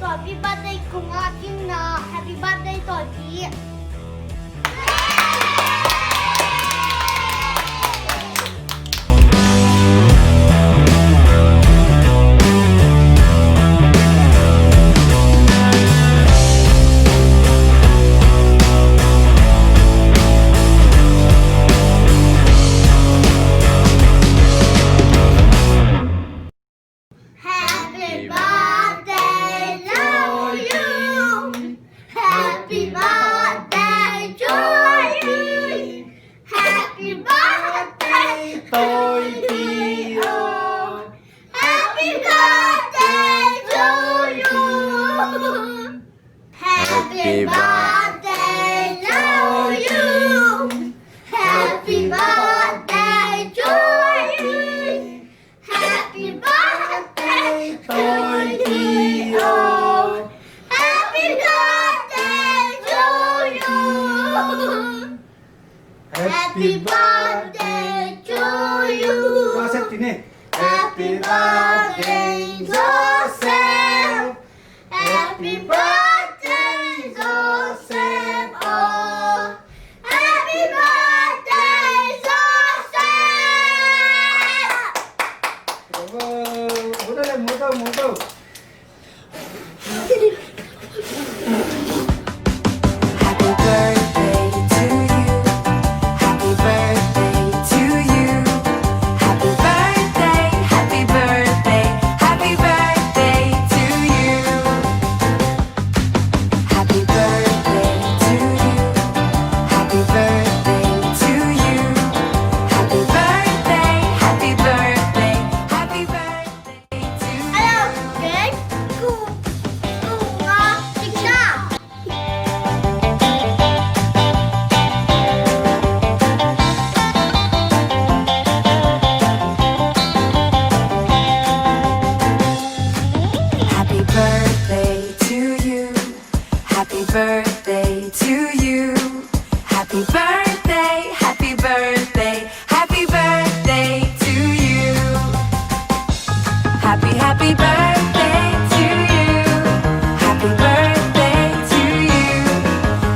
Happy birthday kung aking na. Happy birthday, Toki. Happy birthday to you. Happy birthday to you. Happy birthday to you. Happy birthday to you. Happy birthday to you. Happy birthday to you. Happy birthday to you. Happy birthday to you. Happy birthday to you. Joseph ini. Happy birthday, Joseph. Happy birthday, Joseph. Oh, happy birthday, Joseph. Mudah. Happy birthday to you. Happy birthday to you. Happy birthday, happy birthday, happy birthday to you. Happy birthday to you. Happy birthday to you. Happy birthday, happy birthday, happy birthday to you. Hello, guys. Happy birthday to you. Happy birthday to you. Happy birthday, happy birthday, happy birthday to you. Happy birthday to you. Happy birthday to you.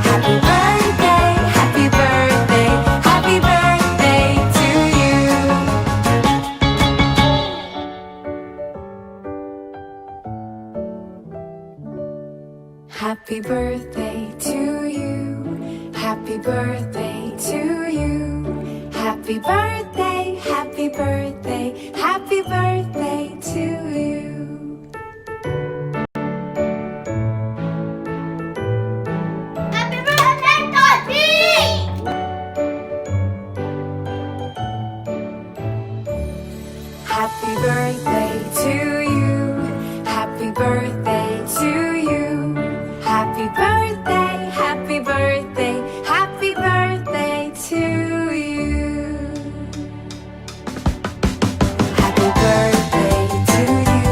Happy birthday, happy birthday, happy birthday to you. Happy birthday to you. Happy birthday to you. Happy birthday, happy birthday, happy birthday to you. Happy birthday, Toki. Happy birthday to you. Happy birthday to you. Happy birthday, happy birthday, happy birthday to you. Happy birthday to you.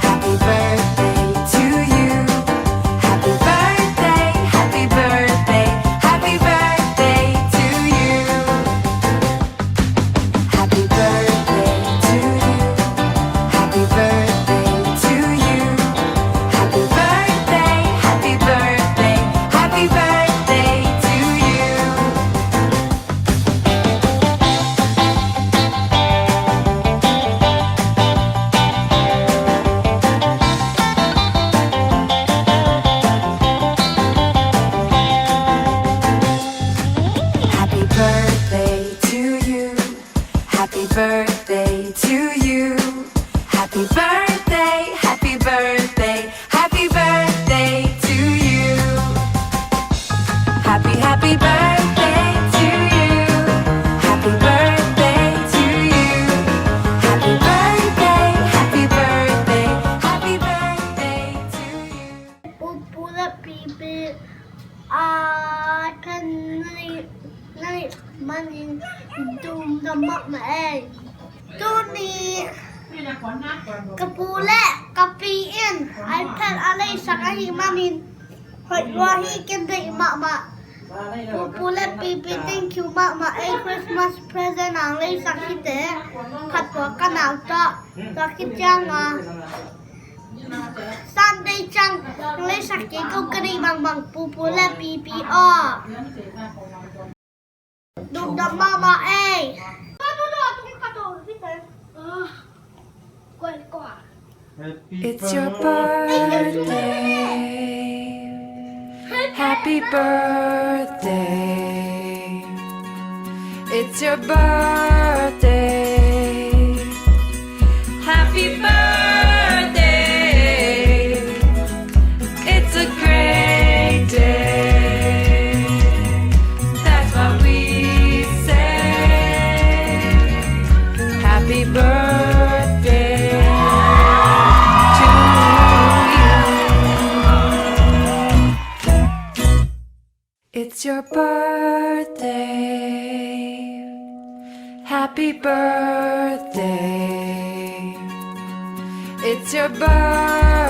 Happy birthday to you. Happy birthday, happy birthday, happy birthday to you. Happy birthday to you. Happy birthday to you. Happy birthday, happy birthday, happy birthday to you. Happy birthday to you. Happy birthday to you. Happy birthday, happy birthday, happy birthday to you. Happy birthday to you. Happy birthday to you. Happy birthday, happy birthday, happy birthday to you. Pupula pipi kan manin dum damak maeng. Tu ni kapule kapiin iPad alay sakahi mamin. Hoy wahi kende mama. Pupule pipi thank you mama. A Christmas present alay sakite. Katwa kanauta. Sakit janga. Sunday chăng lấy sạc cái câu cái đi bằng pupu là PPO. Đừng đâm mama ê. It's your birthday. Happy birthday. It's your birthday. Happy birthday. It's a great day. That's what we say. Happy birthday to you. It's your birthday. Happy birthday. It's your birthday.